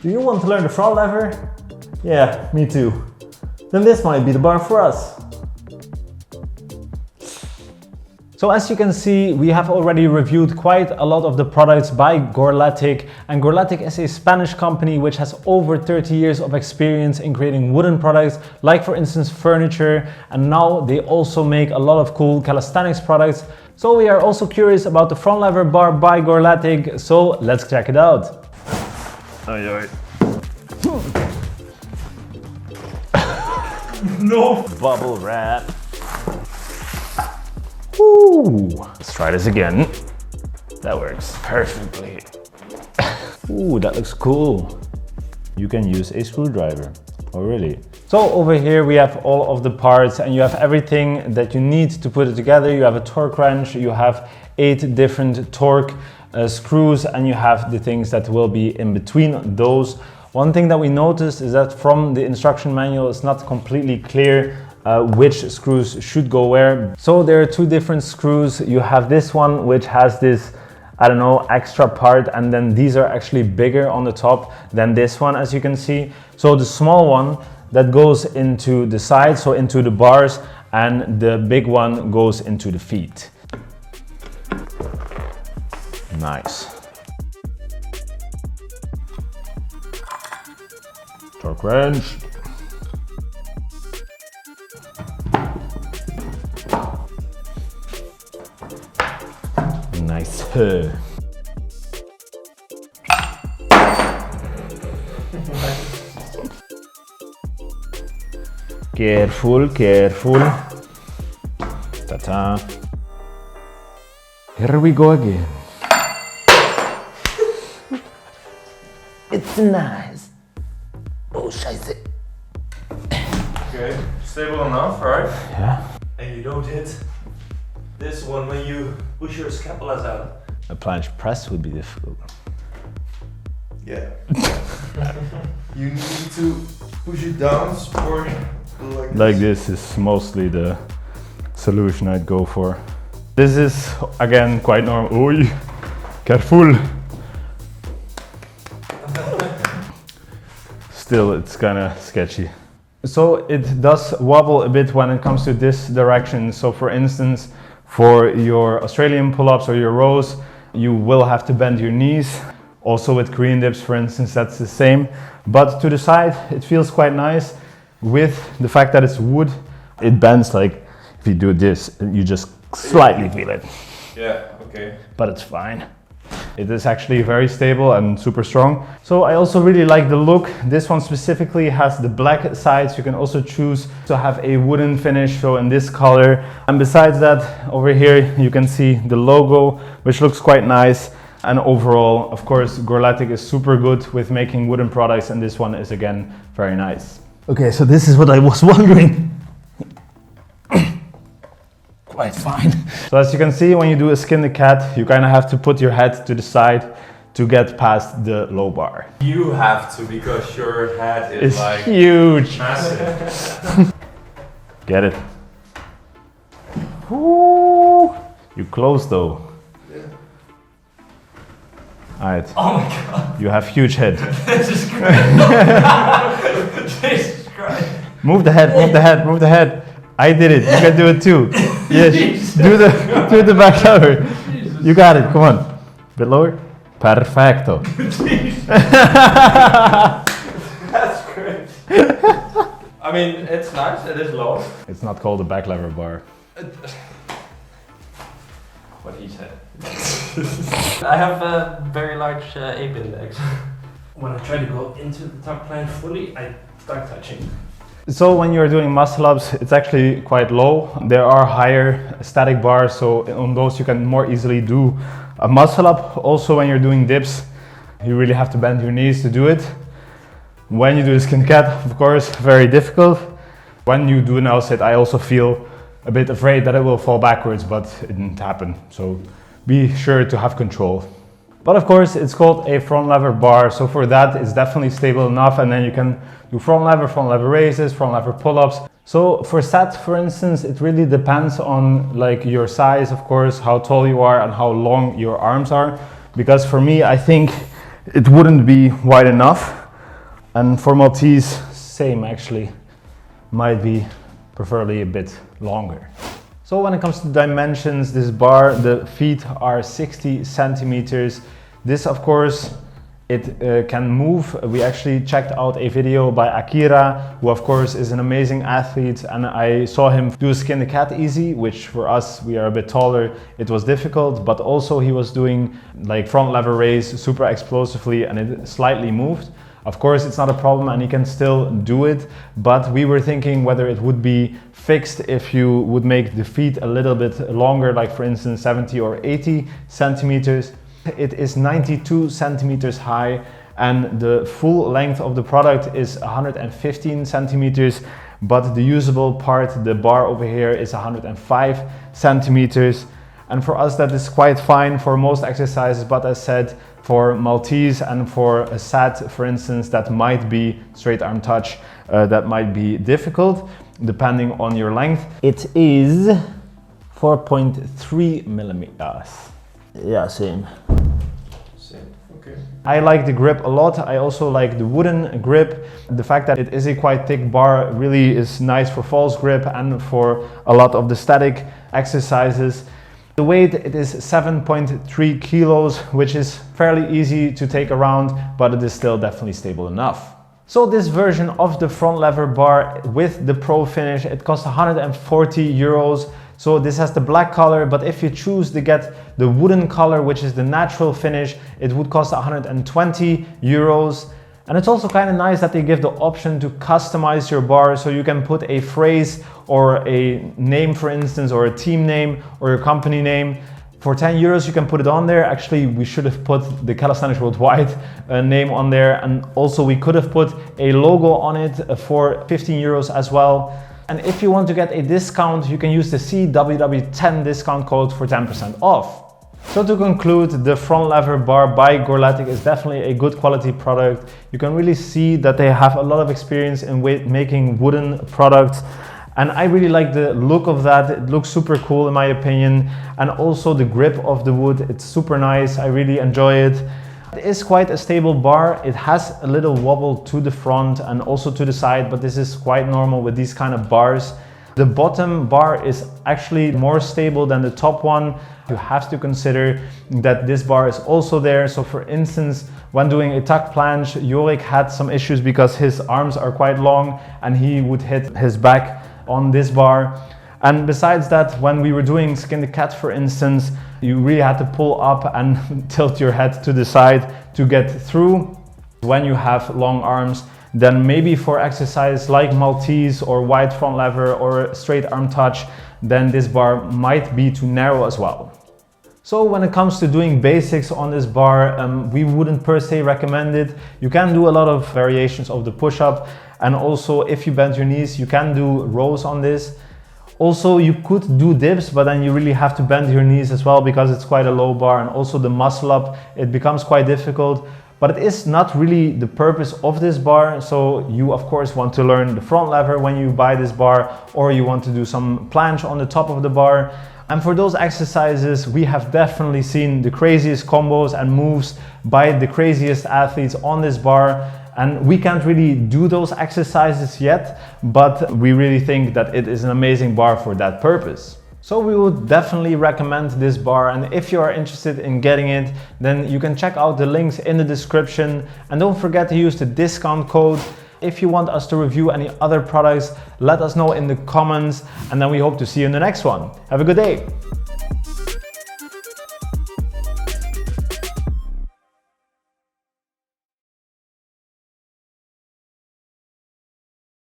Do you want to learn the front lever? Yeah, me too. Then this might be the bar for us. So as you can see, we have already reviewed quite a lot of the products by Gorletic, and Gorletic is a Spanish company which has over 30 years of experience in creating wooden products, like for instance furniture, and now they also make a lot of cool calisthenics products. So we are also curious about the front lever bar by Gorletic, so let's check it out. No bubble wrap. Ooh, let's try this again. That works perfectly. Ooh, that looks cool. You can use a screwdriver. Oh, really? So over here we have all of the parts, and you have everything that you need to put it together. You have a torque wrench, you have 8 different torque screws, and you have the things that will be in between those. One thing that we noticed is that from the instruction manual, it's not completely clear which screws should go where. So there are 2 different screws. You have this one which has this, I don't know, extra part, and then these are actually bigger on the top than this one, as you can see. So the small one that goes into the side, so into the bars, and the big one goes into the feet. Nice. Torque wrench. Nice. Careful, careful. Ta-ta. Here we go again. It's nice. Oh, scheiße. Okay, stable enough, right? Yeah. And you don't hit this one when you push your scapulas out. A planche press would be difficult. Yeah. You need to push it down or Like this is mostly the solution I'd go for. This is again quite normal. Oi, careful. Still, it's kind of sketchy. So it does wobble a bit when it comes to this direction. So for instance, for your Australian pull-ups or your rows, you will have to bend your knees. Also with Korean dips, for instance, that's the same. But to the side, it feels quite nice. With the fact that it's wood, it bends. Like if you do this, you just slightly feel it. Yeah, okay. But it's fine. It is actually very stable and super strong. So I also really like the look. This one specifically has the black sides. You can also choose to have a wooden finish, so in this color. And besides that, over here you can see the logo, which looks quite nice. And overall, of course, Gorletic is super good with making wooden products, and this one is again very nice. Okay, so this is what I was wondering. Quite fine. So as you can see, when you do a skin the cat, you kind of have to put your head to the side to get past the low bar. You have to, because your head is It's like huge. massive. Get it? Ooh. You close though. Yeah. Alright. Oh my god. You have huge head. This is great. Jesus Christ. Move the head, move the head, move the head. I did it. You can do it too. Yes. Do the back lever. You got it. Come on. A bit lower. Perfecto. That's great. I mean, it's nice. It is low. It's not called a back lever bar. What he said. I have a very large ape index. When I try to go into the tuck plane fully, I start touching. So when you're doing muscle ups, it's actually quite low. There are higher static bars, so on those you can more easily do a muscle up. Also when you're doing dips, you really have to bend your knees to do it. When you do the skin cat, of course, very difficult. When you do an L-sit, I also feel a bit afraid that it will fall backwards, but it didn't happen. So be sure to have control. But of course, it's called a front lever bar, so for that it's definitely stable enough, and then you can do front lever raises, front lever pull-ups. So for sets, for instance, it really depends on like your size, of course, how tall you are and how long your arms are. Because for me, I think it wouldn't be wide enough. And for Maltese, same actually, might be preferably a bit longer. So when it comes to dimensions, this bar, the feet are 60 centimeters. This, of course, it can move. We actually checked out a video by Akira, who of course is an amazing athlete, and I saw him do a skin the cat easy, which for us, we are a bit taller, it was difficult, but also he was doing like front lever raise super explosively and it slightly moved. Of course, it's not a problem and he can still do it, but we were thinking whether it would be fixed if you would make the feet a little bit longer, like for instance 70 or 80 centimeters. It is 92 centimeters high and the full length of the product is 115 centimeters, but the usable part, the bar over here, is 105 centimeters. And for us that is quite fine for most exercises, but as said, for Maltese and for a sat, for instance, that might be straight arm touch, that might be difficult depending on your length. It is 4.3 millimeters. Yeah, same. Okay. I like the grip a lot. I also like the wooden grip. The fact that it is a quite thick bar really is nice for false grip and for a lot of the static exercises. The weight, it is 7.3 kilos, which is fairly easy to take around, but it is still definitely stable enough. So this version of the front lever bar with the Pro finish, it costs 140 euros. So this has the black color, but if you choose to get the wooden color, which is the natural finish, it would cost 120 euros. And it's also kind of nice that they give the option to customize your bar, so you can put a phrase or a name, for instance, or a team name or your company name. For 10 euros, you can put it on there. Actually, we should have put the Calisthenics Worldwide name on there. And also we could have put a logo on it for 15 euros as well. And if you want to get a discount, you can use the CWW10 discount code for 10% off. So to conclude, the front lever bar by Gorletic is definitely a good quality product. You can really see that they have a lot of experience in making wooden products. And I really like the look of that. It looks super cool in my opinion. And also the grip of the wood, it's super nice. I really enjoy it. It is quite a stable bar. It has a little wobble to the front and also to the side, but this is quite normal with these kind of bars. The bottom bar is actually more stable than the top one. You have to consider that this bar is also there. So for instance, when doing a tuck planche, Jorik had some issues because his arms are quite long and he would hit his back on this bar. And besides that, when we were doing skin the cat, for instance, you really had to pull up and tilt your head to the side to get through. When you have long arms, then maybe for exercises like Maltese or wide front lever or straight arm touch, then this bar might be too narrow as well. So when it comes to doing basics on this bar, we wouldn't per se recommend it. You can do a lot of variations of the push-up, and also if you bend your knees, you can do rows on this. Also, you could do dips, but then you really have to bend your knees as well because it's quite a low bar, and also the muscle up, it becomes quite difficult. But it is not really the purpose of this bar. So you of course want to learn the front lever when you buy this bar, or you want to do some planche on the top of the bar. And for those exercises, we have definitely seen the craziest combos and moves by the craziest athletes on this bar. And we can't really do those exercises yet, but we really think that it is an amazing bar for that purpose. So we would definitely recommend this bar, and if you are interested in getting it, then you can check out the links in the description, and don't forget to use the discount code. If you want us to review any other products, let us know in the comments, and then we hope to see you in the next one. Have a good day.